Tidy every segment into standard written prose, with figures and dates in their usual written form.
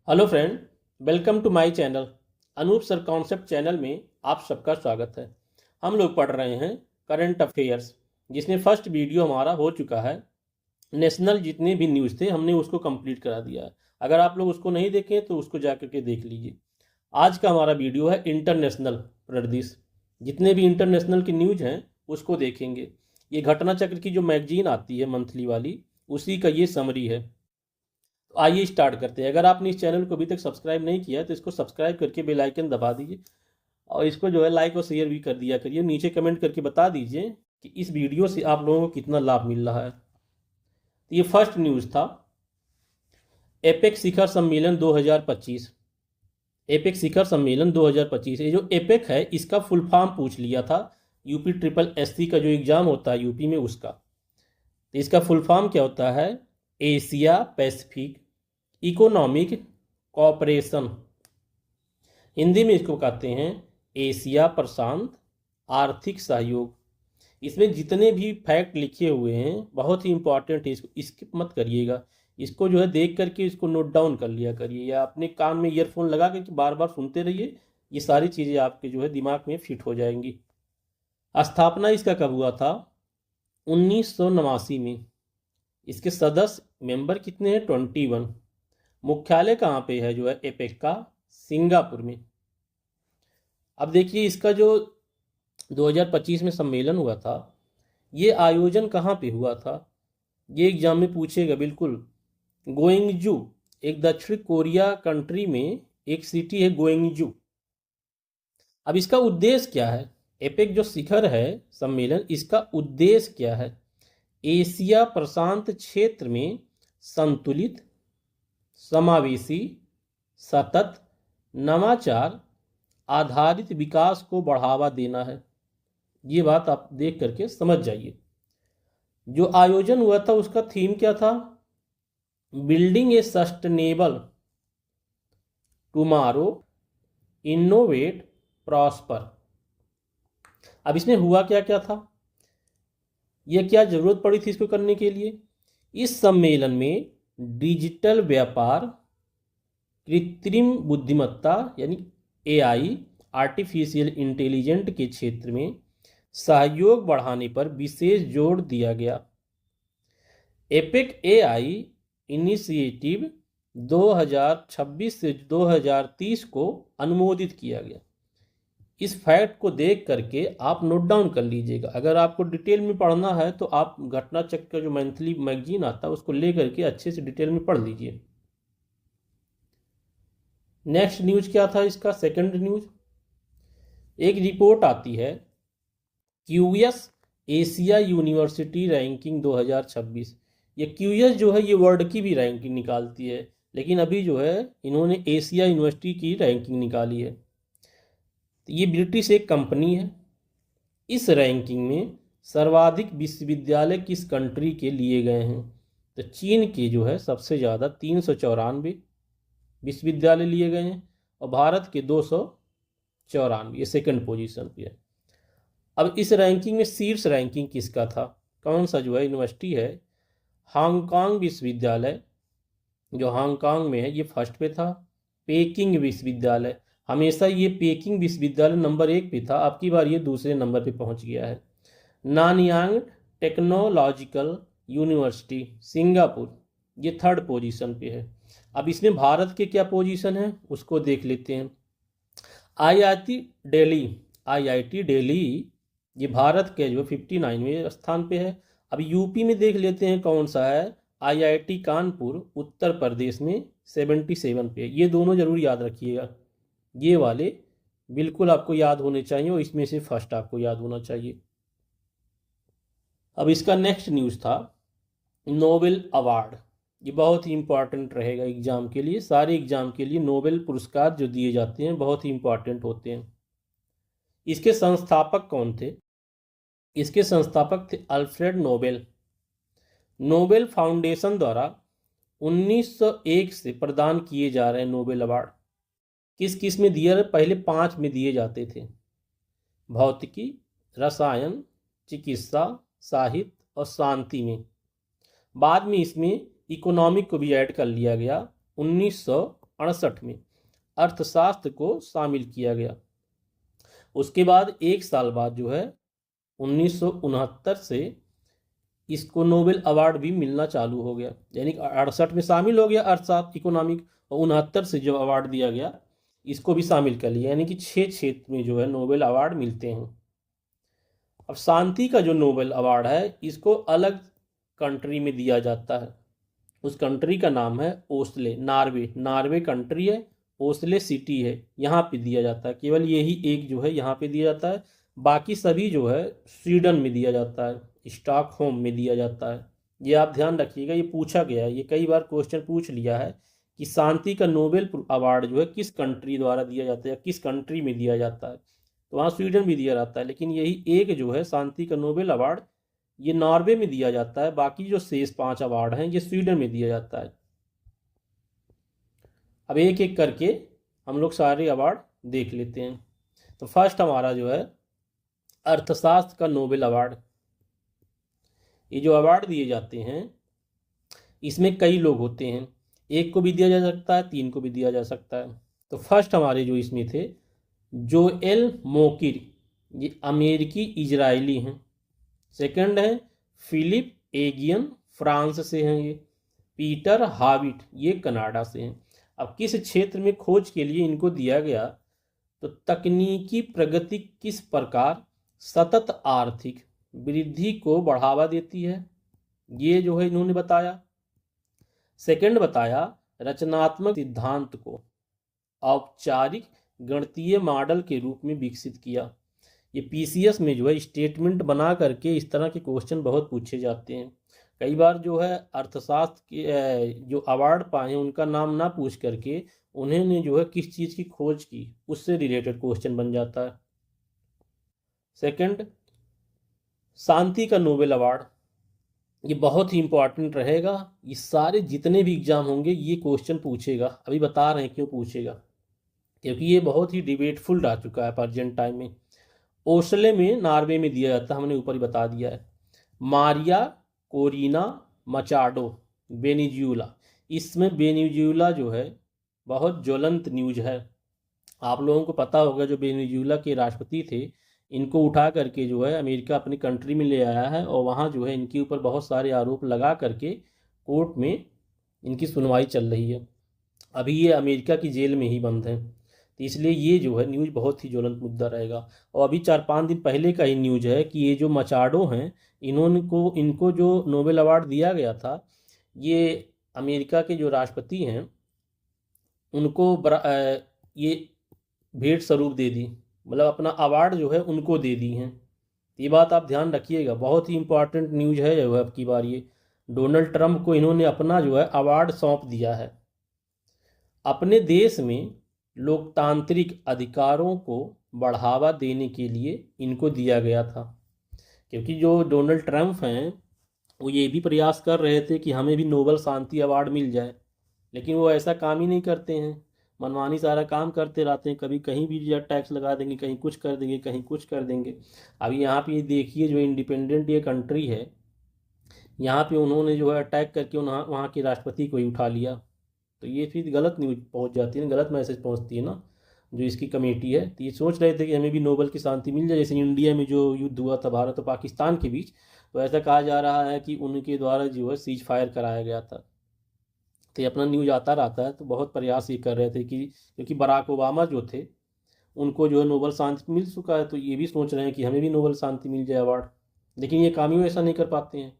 Hello friend, welcome to my channel. Anoop sir concept channel में आप सबका स्वागत है। हम लोग पढ़ रहे हैं करंट अफेयर्स, जिसमें फर्स्ट वीडियो हमारा हो चुका है। नेशनल जितने भी न्यूज़ थे हमने उसको कंप्लीट करा दिया है। अगर आप लोग उसको नहीं देखें तो उसको जा करके देख लीजिए। आज का हमारा वीडियो है इंटरनेशनल प्रदेश। जितने भी इंटरनेशनल की न्यूज़ हैं उसको देखेंगे। ये घटना चक्र की जो मैगजीन आती है मंथली वाली, उसी का ये समरी है। तो आइए स्टार्ट करते हैं। अगर आपने इस चैनल को अभी तक सब्सक्राइब नहीं किया है तो इसको सब्सक्राइब करके बेल आइकन दबा दीजिए और इसको जो है लाइक और शेयर भी कर दिया करिए। नीचे कमेंट करके बता दीजिए कि इस वीडियो से आप लोगों को कितना लाभ मिल रहा है। तो ये फर्स्ट न्यूज़ था, एपेक शिखर सम्मेलन 2025। एपेक शिखर सम्मेलन 2025, ये जो एपेक है इसका फुल फॉर्म पूछ लिया था। यूपी ट्रिपल एससी का जो एग्ज़ाम होता है यूपी में उसका, तो इसका फुल फॉर्म क्या होता है? Asia Pacific economic cooperation. Hindi में इसको कहते हैं एशिया प्रशांत आर्थिक सहयोग। इसमें जितने भी फैक्ट लिखे हुए हैं बहुत ही इंपॉर्टेंट है, इसको स्किप मत करिएगा। इसको जो है देख करके इसको नोट डाउन कर लिया करिए या अपने कान में ईयरफोन लगा करके बार बार सुनते रहिए। ये सारी चीज़ें आपके जो है दिमाग में फिट हो जाएंगी। स्थापना इसका कब हुआ था? 1989 में। इसके सदस्य मेंबर कितने हैं? 21। मुख्यालय कहाँ पे है जो है एपेक का? सिंगापुर में। अब देखिए इसका जो 2025 में सम्मेलन हुआ था, ये आयोजन कहाँ पे हुआ था? ये एग्जाम में पूछेगा बिल्कुल। गोइंगजू, एक दक्षिण कोरिया कंट्री में एक सिटी है गोइंगजू। अब इसका उद्देश्य क्या है? एपेक जो शिखर है सम्मेलन, इसका उद्देश्य क्या है? एशिया प्रशांत क्षेत्र में संतुलित, समावेशी, सतत, नवाचार आधारित विकास को बढ़ावा देना है। ये बात आप देख करके समझ जाइए। जो आयोजन हुआ था उसका थीम क्या था? बिल्डिंग ए सस्टेनेबल टुमारो, इनोवेट, प्रॉस्पर। अब इसमें हुआ क्या क्या था, यह क्या जरूरत पड़ी थी इसको करने के लिए? इस सम्मेलन में डिजिटल व्यापार, कृत्रिम बुद्धिमत्ता यानी एआई, आर्टिफिशियल इंटेलिजेंट के क्षेत्र में सहयोग बढ़ाने पर विशेष जोर दिया गया। एपेक एआई इनिशिएटिव 2026 से 2030 को अनुमोदित किया गया। इस फैक्ट को देख करके आप नोट डाउन कर लीजिएगा। अगर आपको डिटेल में पढ़ना है तो आप घटना चक्र का जो मंथली मैगजीन आता है उसको ले करके अच्छे से डिटेल में पढ़ लीजिए। नेक्स्ट न्यूज क्या था इसका? सेकंड न्यूज, एक रिपोर्ट आती है क्यूएस एशिया यूनिवर्सिटी रैंकिंग 2026। ये क्यूएस जो है ये वर्ल्ड की भी रैंकिंग निकालती है, लेकिन अभी जो है इन्होंने एशिया यूनिवर्सिटी की रैंकिंग निकाली है। तो ये ब्रिटिश एक कंपनी है। इस रैंकिंग में सर्वाधिक विश्वविद्यालय किस कंट्री के लिए गए हैं? तो चीन के जो है सबसे ज़्यादा 394 विश्वविद्यालय लिए गए हैं और भारत के 294, ये सेकंड पोजीशन पे है। अब इस रैंकिंग में शीर्ष रैंकिंग किसका था? कौन सा जो है यूनिवर्सिटी है? हांगकांग विश्वविद्यालय जो हांगकांग में है ये फर्स्ट पे था। पेकिंग विश्वविद्यालय, हमेशा ये पेकिंग विश्वविद्यालय नंबर 1 पे था, अब की बार ये दूसरे नंबर पे पहुंच गया है। नानयांग टेक्नोलॉजिकल यूनिवर्सिटी सिंगापुर, ये थर्ड पोजीशन पे है। अब इसमें भारत के क्या पोजीशन है उसको देख लेते हैं। आईआईटी दिल्ली, आईआईटी दिल्ली ये भारत के जो 59वें स्थान पे है। अब यूपी में देख लेते हैं कौन सा है। आईआईटी कानपुर उत्तर प्रदेश में 77 पे। ये दोनों जरूर याद रखिएगा, ये वाले बिल्कुल आपको याद होने चाहिए और इसमें से फर्स्ट आपको याद होना चाहिए। अब इसका नेक्स्ट न्यूज़ था नोबेल अवार्ड। ये बहुत ही इंपॉर्टेंट रहेगा एग्जाम के लिए। सारे एग्जाम के लिए नोबेल पुरस्कार जो दिए जाते हैं बहुत ही इंपॉर्टेंट होते हैं। इसके संस्थापक कौन थे? इसके संस्थापक थे अल्फ्रेड नोबेल। नोबेल फाउंडेशन द्वारा 1901 से प्रदान किए जा रहे नोबेल अवार्ड किस किस में दिए? पहले 5 में दिए जाते थे, भौतिकी, रसायन, चिकित्सा, साहित्य और शांति में। बाद में इसमें इकोनॉमिक को भी ऐड कर लिया गया 1968 में अर्थशास्त्र को शामिल किया गया। उसके बाद एक साल बाद जो है 1969 से इसको नोबेल अवार्ड भी मिलना चालू हो गया। यानी 68 में शामिल हो गया अर्थशास्त्र इकोनॉमिक, और 69 से जो अवार्ड दिया गया इसको भी शामिल कर लिया। यानी कि 6 क्षेत्र में जो है नोबेल अवार्ड मिलते हैं। अब शांति का जो नोबेल अवार्ड है इसको अलग कंट्री में दिया जाता है। उस कंट्री का नाम है ओस्ले, नार्वे कंट्री है, ओस्ले सिटी है, यहाँ पे दिया जाता है। केवल यही एक जो है यहाँ पे दिया जाता है, बाकी सभी जो है स्वीडन में दिया जाता है, स्टॉकहोम में दिया जाता है। ये आप ध्यान रखिएगा, ये पूछा गया है, ये कई बार क्वेश्चन पूछ लिया है कि शांति का नोबेल अवार्ड जो है किस कंट्री द्वारा दिया जाता है या किस कंट्री में दिया जाता है। तो वहाँ स्वीडन भी दिया जाता है, लेकिन यही एक जो है शांति का नोबेल अवार्ड ये नॉर्वे में दिया जाता है। बाकी जो शेष 5 अवार्ड हैं ये स्वीडन में दिया जाता है। अब एक एक करके हम लोग सारे अवार्ड देख लेते हैं। तो फर्स्ट हमारा जो है अर्थशास्त्र का नोबेल अवार्ड। ये जो अवार्ड दिए जाते हैं इसमें कई लोग होते हैं, एक को भी दिया जा सकता है, 3 को भी दिया जा सकता है। तो फर्स्ट हमारे जो इसमें थे जोएल मोकिर, ये अमेरिकी इजरायली हैं। सेकंड है फिलिप एगियन, फ्रांस से हैं ये। पीटर हाविट, ये कनाडा से हैं। अब किस क्षेत्र में खोज के लिए इनको दिया गया, तो तकनीकी प्रगति किस प्रकार सतत आर्थिक वृद्धि को बढ़ावा देती है, ये जो है इन्होंने बताया। सेकंड बताया रचनात्मक सिद्धांत को औपचारिक गणितीय मॉडल के रूप में विकसित किया। ये पीसीएस में जो है स्टेटमेंट बना करके इस तरह के क्वेश्चन बहुत पूछे जाते हैं। कई बार जो है अर्थशास्त्र के जो अवार्ड पाए उनका नाम ना पूछ करके उन्होंने जो है किस चीज़ की खोज की उससे रिलेटेड क्वेश्चन बन जाता है। सेकंड, शांति का नोबेल अवार्ड, ये बहुत ही इंपॉर्टेंट रहेगा। ये सारे जितने भी एग्जाम होंगे ये क्वेश्चन पूछेगा। अभी बता रहे हैं क्यों पूछेगा, क्योंकि ये बहुत ही डिबेटफुल रह चुका है प्रेजेंट टाइम में। ओस्ले में नॉर्वे में दिया जाता है, हमने ऊपर ही बता दिया है। मारिया कोरिना मचाडो, वेनेजुएला, इसमें वेनेजुएला जो है बहुत ज्वलंत न्यूज है। आप लोगों को पता होगा जो वेनेजुएला के राष्ट्रपति थे इनको उठा करके जो है अमेरिका अपनी कंट्री में ले आया है, और वहाँ जो है इनके ऊपर बहुत सारे आरोप लगा करके कोर्ट में इनकी सुनवाई चल रही है। अभी ये अमेरिका की जेल में ही बंद हैं, तो इसलिए ये जो है न्यूज़ बहुत ही ज्वलंत मुद्दा रहेगा। और अभी 4-5 दिन पहले का ही न्यूज़ है कि ये जो मचाडो हैं इनको जो नोबेल अवार्ड दिया गया था, ये अमेरिका के जो राष्ट्रपति हैं उनको ये भेंट स्वरूप दे दी, मतलब अपना अवार्ड जो है उनको दे दी हैं। ये बात आप ध्यान रखिएगा, बहुत ही इंपॉर्टेंट न्यूज़ है जो है अब की बार। ये डोनाल्ड ट्रंप को इन्होंने अपना जो है अवार्ड सौंप दिया है। अपने देश में लोकतांत्रिक अधिकारों को बढ़ावा देने के लिए इनको दिया गया था, क्योंकि जो डोनाल्ड ट्रंप हैं वो ये भी प्रयास कर रहे थे कि हमें भी नोबेल शांति अवार्ड मिल जाए, लेकिन वो ऐसा काम ही नहीं करते हैं, मनमानी सारा काम करते रहते हैं। कभी कहीं भी जो टैक्स लगा देंगे, कहीं कुछ कर देंगे, कहीं कुछ कर देंगे। अभी यहाँ पे देखिए जो इंडिपेंडेंट ये कंट्री है, यहाँ पे उन्होंने जो है अटैक करके वहाँ के राष्ट्रपति को ही उठा लिया। तो ये फिर गलत न्यूज पहुँच जाती है ना, गलत मैसेज पहुँचती है ना जो इसकी कमेटी है। तो ये सोच रहे थे कि हमें भी नोबेल की शांति मिल जाए, जैसे इंडिया में जो युद्ध हुआ था भारत और पाकिस्तान के बीच, तो ऐसा कहा जा रहा है कि उनके द्वारा जो है सीज फायर कराया गया था। तो ये अपना न्यूज आता रहता है, तो बहुत प्रयास ये कर रहे थे कि क्योंकि बराक ओबामा जो थे उनको जो है नोबेल शांति मिल चुका है, तो ये भी सोच रहे हैं कि हमें भी नोबेल शांति मिल जाए अवार्ड, लेकिन ये काम ही ऐसा नहीं कर पाते हैं।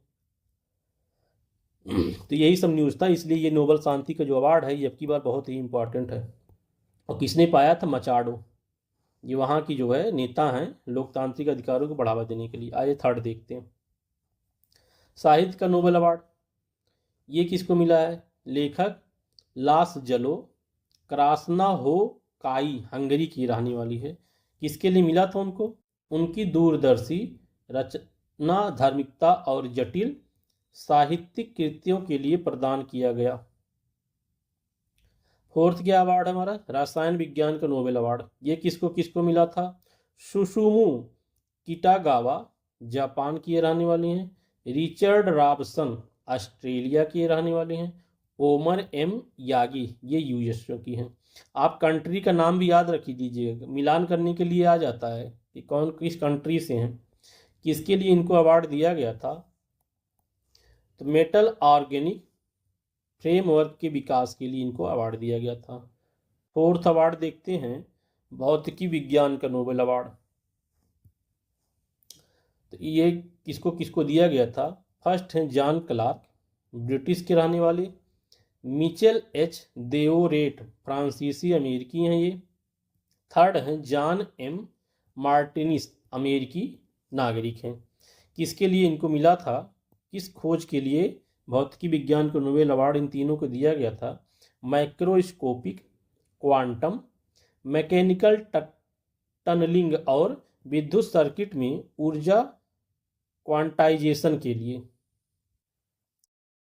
तो यही सब न्यूज़ था, इसलिए ये नोबेल शांति का जो अवार्ड है ये अब की बार बहुत ही इंपॉर्टेंट है। और किसने पाया था? मचाडो, ये वहाँ की जो है नेता हैं लोकतांत्रिक अधिकारों को बढ़ावा देने के लिए। आइए थर्ड देखते हैं, साहित्य का नोबेल अवार्ड, ये किसको मिला है? लेखक लास जलो क्रास्नाहोकाई, हंगरी की रहने वाली है। किसके लिए मिला था उनको? उनकी दूरदर्शी रचना, धार्मिकता और जटिल साहित्यिक कृतियों के लिए प्रदान किया गया। फोर्थ क्या अवार्ड है हमारा? रसायन विज्ञान का नोबेल अवार्ड, ये किसको किसको मिला था? सुसुमु किटागावा, जापान की रहने वाली हैं। रिचर्ड रॉबसन, ऑस्ट्रेलिया के रहने वाले हैं। ओमर एम यागी, ये यूएसए की हैं। आप कंट्री का नाम भी याद रख दीजिएगा, मिलान करने के लिए आ जाता है कि कौन किस कंट्री से हैं। किसके लिए इनको अवार्ड दिया गया था? तो मेटल ऑर्गेनिक फ्रेमवर्क के विकास के लिए इनको अवार्ड दिया गया था। फोर्थ अवार्ड देखते हैं, भौतिकी विज्ञान का नोबेल अवार्ड। तो ये किसको किसको दिया गया था? फर्स्ट हैं जॉन क्लार्क, ब्रिटिश के रहने वाले। मिचेल एच देओरेट, फ्रांसीसी अमेरिकी हैं ये। थर्ड हैं जॉन एम मार्टिनिस, अमेरिकी नागरिक हैं। किसके लिए इनको मिला था? किस खोज के लिए भौतिकी विज्ञान को नोबेल अवार्ड इन तीनों को दिया गया था? माइक्रोस्कोपिक, क्वांटम, मैकेनिकल टनलिंग और विद्युत सर्किट में ऊर्जा क्वांटाइजेशन के लिए।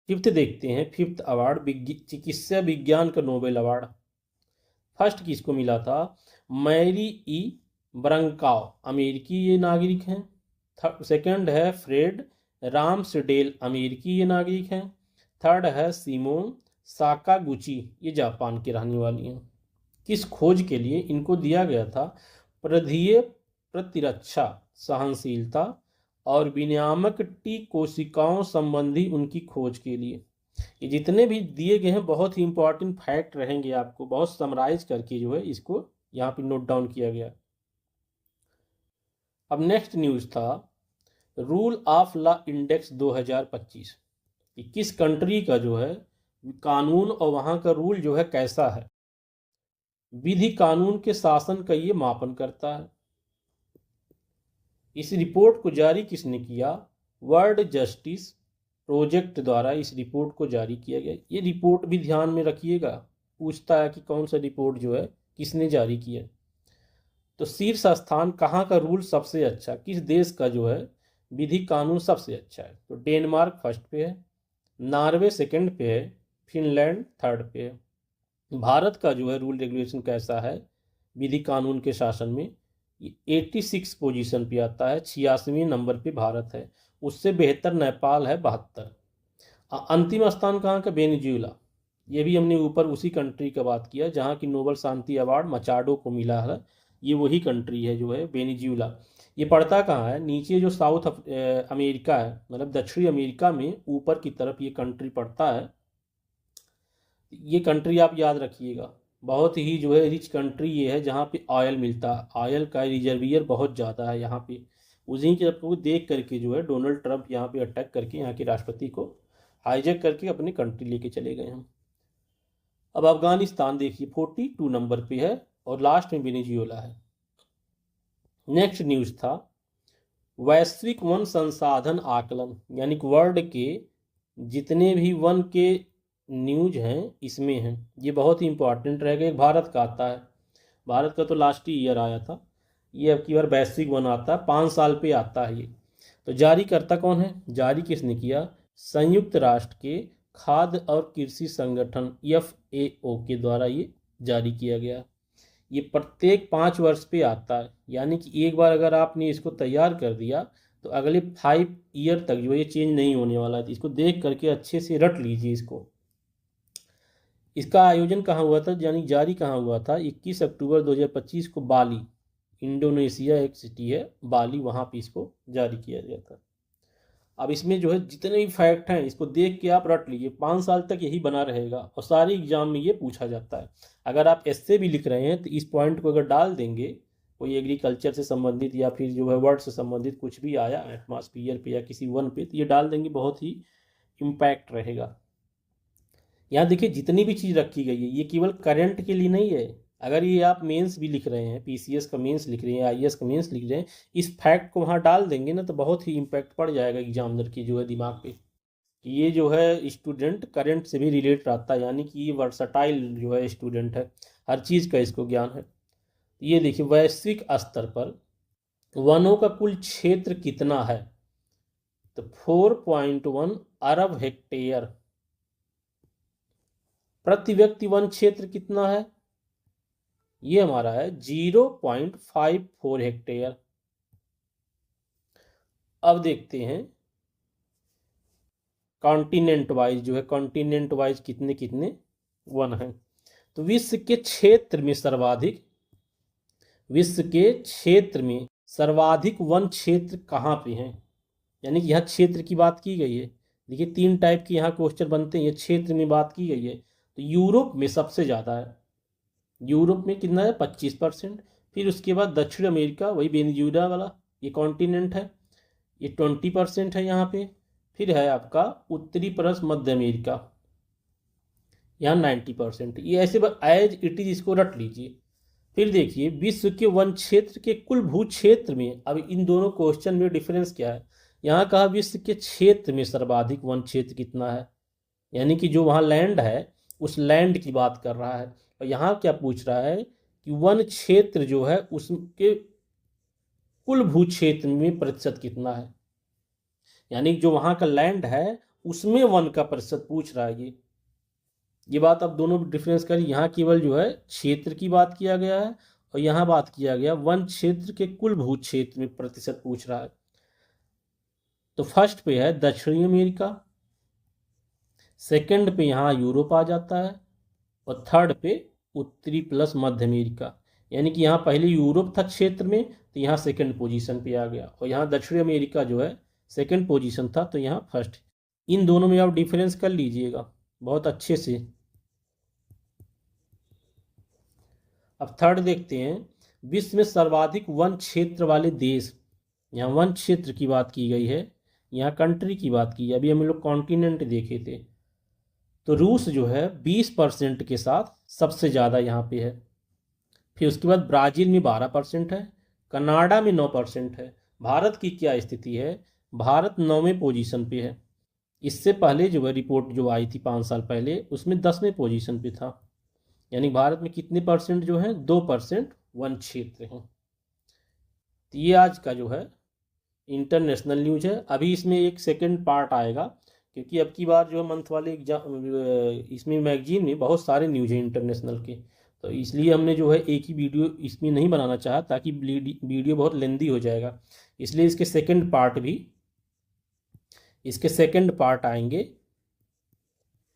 फिफ्थ देखते हैं, फिफ्थ अवार्ड चिकित्सा विज्ञान का नोबेल अवार्ड। फर्स्ट किसको मिला था? मैरी ई ब्रंकाउ, अमेरिकी ये नागरिक हैं। सेकंड है फ्रेड रामसडेल, अमेरिकी ये नागरिक हैं। थर्ड है सिमोन साकागुची, ये जापान की रहने वाली हैं। किस खोज के लिए इनको दिया गया था? प्रधीय प्रतिरक्षा, सहनशीलता और विनियामक टी कोशिकाओं संबंधी उनकी खोज के लिए। ये जितने भी दिए गए हैं बहुत ही इंपॉर्टेंट फैक्ट रहेंगे, आपको बहुत समराइज करके जो है इसको यहाँ पे नोट डाउन किया गया। अब नेक्स्ट न्यूज़ था रूल ऑफ लॉ इंडेक्स 2025, कि किस कंट्री का जो है कानून और वहाँ का रूल जो है कैसा है। विधि कानून के शासन का ये मापन करता है। इस रिपोर्ट को जारी किसने किया? वर्ल्ड जस्टिस प्रोजेक्ट द्वारा इस रिपोर्ट को जारी किया गया। ये रिपोर्ट भी ध्यान में रखिएगा, पूछता है कि कौन सा रिपोर्ट जो है किसने जारी किया। तो शीर्ष स्थान कहाँ का रूल सबसे अच्छा, किस देश का जो है विधि कानून सबसे अच्छा है? तो डेनमार्क फर्स्ट पे है, नॉर्वे सेकंड पे है, फिनलैंड थर्ड पे है। भारत का जो है रूल रेगुलेशन कैसा है विधि कानून के शासन में? 86 पोजीशन पे आता है, 86वें नंबर पे भारत है। उससे बेहतर नेपाल है 72। अंतिम स्थान कहाँ का? वेनेजुएला। ये भी हमने ऊपर उसी कंट्री का बात किया जहाँ की नोबेल शांति अवार्ड मचाडो को मिला है। ये वही कंट्री है जो है वेनेजुएला। ये पड़ता कहाँ है? नीचे जो साउथ अमेरिका है, मतलब दक्षिणी अमेरिका में ऊपर की तरफ ये कंट्री पड़ता है। ये कंट्री आप याद रखिएगा, बहुत ही जो है रिच कंट्री ये है जहाँ पे ऑयल मिलता है, ऑयल का रिजर्वियर बहुत ज़्यादा है यहाँ पे। उसी के आपको देख करके जो है डोनाल्ड ट्रंप यहाँ पे अटैक करके यहाँ के राष्ट्रपति को हाईजैक करके अपनी कंट्री लेके चले गए हैं। अब अफगानिस्तान देखिए 42 नंबर पे है और लास्ट में वेनेजुएला है। नेक्स्ट न्यूज़ था वैश्विक वन संसाधन आकलन, यानी कि वर्ल्ड के जितने भी वन के न्यूज हैं इसमें हैं। ये बहुत ही इंपॉर्टेंट रहेगा। एक भारत का आता है, भारत का तो लास्ट ही ईयर आया था, ये अब की बार वैश्विक वन आता है, 5 साल पे आता है ये। तो जारी करता कौन है? जारी किसने किया? संयुक्त राष्ट्र के खाद्य और कृषि संगठन FAO के द्वारा ये जारी किया गया। ये प्रत्येक 5 वर्ष पे आता है, यानी कि एक बार अगर आपने इसको तैयार कर दिया तो अगले 5 ईयर तक जो ये चेंज नहीं होने वाला है। इसको देख करके अच्छे से रट लीजिए इसको। इसका आयोजन कहाँ हुआ था, यानी जारी कहाँ हुआ था? 21 अक्टूबर 2025 को बाली, इंडोनेशिया एक सिटी है बाली, वहाँ पे इसको जारी किया गया था। अब इसमें जो है जितने भी फैक्ट हैं इसको देख के आप रट लीजिए, 5 साल तक यही बना रहेगा और सारे एग्जाम में ये पूछा जाता है। अगर आप ऐसे भी लिख रहे हैं तो इस पॉइंट को अगर डाल देंगे, कोई एग्रीकल्चर से संबंधित या फिर जो है वर्ड से संबंधित कुछ भी आया एटमॉस्फियर पे या किसी वन पे, तो ये डाल देंगे, बहुत ही इम्पैक्ट रहेगा। यहाँ देखिए जितनी भी चीज़ रखी गई है ये केवल करंट के लिए नहीं है। अगर ये आप मेंस भी लिख रहे हैं, PCS का मेंस लिख रहे हैं, IAS का मेंस लिख रहे हैं, इस फैक्ट को वहाँ डाल देंगे ना तो बहुत ही इम्पैक्ट पड़ जाएगा एग्जामिनर की जो है दिमाग पे कि ये जो है स्टूडेंट करंट से भी रिलेट रहता है, यानी कि ये वर्सटाइल जो है स्टूडेंट है, हर चीज़ का इसको ज्ञान है। ये देखिए वैश्विक स्तर पर वनों का कुल क्षेत्र कितना है? तो 4.1 अरब हेक्टेयर। प्रति व्यक्ति वन क्षेत्र कितना है? ये हमारा है 0.54 हेक्टेयर। अब देखते हैं कॉन्टिनेंट वाइज जो है, कॉन्टिनेंट वाइज कितने कितने वन हैं। तो विश्व के क्षेत्र में सर्वाधिक वन क्षेत्र कहाँ पे हैं, यानी कि यह क्षेत्र की बात की गई है। देखिए 3 टाइप के यहाँ क्वेश्चन बनते हैं, ये क्षेत्र में बात की गई है। तो यूरोप में सबसे ज़्यादा है, यूरोप में कितना है 25%। फिर उसके बाद दक्षिण अमेरिका, वही वेनेजुएला वाला ये कॉन्टिनेंट है, ये 20% है यहाँ पे। फिर है आपका उत्तरी परस मध्य अमेरिका, यहाँ 90%। ये ऐसे एज इट इज इसको रट लीजिए। फिर देखिए विश्व के वन क्षेत्र के कुल भू क्षेत्र में, अब इन दोनों क्वेश्चन में डिफरेंस क्या है। यहाँ कहा विश्व के क्षेत्र में सर्वाधिक वन क्षेत्र कितना है, यानी कि जो वहाँ लैंड है उस लैंड की बात कर रहा है। और यहाँ क्या पूछ रहा है कि वन क्षेत्र जो है उसके कुल भू क्षेत्र में प्रतिशत कितना है, यानी जो वहाँ का लैंड है उसमें वन का प्रतिशत पूछ रहा है। ये बात आप दोनों डिफरेंस करिए, यहाँ केवल जो है क्षेत्र की बात किया गया है और यहाँ बात किया गया वन क्षेत्र के कुल भू क्षेत्र में प्रतिशत पूछ रहा है। तो फर्स्ट पे है दक्षिणी अमेरिका, सेकंड पे यहाँ यूरोप आ जाता है, और थर्ड पे उत्तरी प्लस मध्य अमेरिका। यानी कि यहाँ पहले यूरोप था क्षेत्र में, तो यहाँ सेकंड पोजीशन पे आ गया, और यहाँ दक्षिणी अमेरिका जो है सेकंड पोजीशन था, तो यहाँ फर्स्ट। इन दोनों में आप डिफरेंस कर लीजिएगा बहुत अच्छे से। अब थर्ड देखते हैं, विश्व में सर्वाधिक वन क्षेत्र वाले देश। यहाँ वन क्षेत्र की बात की गई है, यहाँ कंट्री की बात की है। अभी हम लोग कॉन्टिनेंट देखे थे, तो रूस जो है 20% के साथ सबसे ज़्यादा यहाँ पे है। फिर उसके बाद ब्राज़ील में 12% है, कनाडा में 9% है। भारत की क्या स्थिति है, भारत 9वें पोजीशन पे है। इससे पहले जो है रिपोर्ट जो आई थी 5 साल पहले, उसमें 10वें पोजीशन पे था। यानी भारत में कितने परसेंट जो है, 2% वन क्षेत्र हैं। तो ये आज का जो है इंटरनेशनल न्यूज है। अभी इसमें एक सेकंड पार्ट आएगा, क्योंकि अब की बार जो है मंथ वाले एग्जाम इसमें मैगजीन में बहुत सारे न्यूज हैं इंटरनेशनल के, तो इसलिए हमने जो है एक ही वीडियो इसमें नहीं बनाना चाहा, ताकि वीडियो बहुत लेंदी हो जाएगा। इसलिए इसके सेकंड पार्ट आएंगे,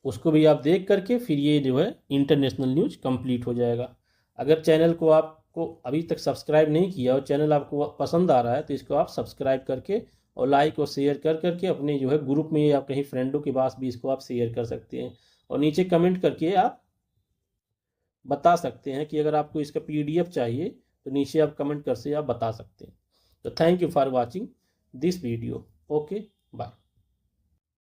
उसको भी आप देख करके फिर ये जो है इंटरनेशनल न्यूज कंप्लीट हो जाएगा। अगर चैनल को आपको अभी तक सब्सक्राइब नहीं किया और चैनल आपको पसंद आ रहा है, तो इसको आप सब्सक्राइब करके और लाइक और शेयर कर करके अपने जो है ग्रुप में या कहीं फ्रेंडों के पास भी इसको आप शेयर कर सकते हैं। और नीचे कमेंट करके आप बता सकते हैं कि अगर आपको इसका PDF चाहिए, तो नीचे आप कमेंट कर से आप बता सकते हैं। तो thank you for watching this video. Okay, bye.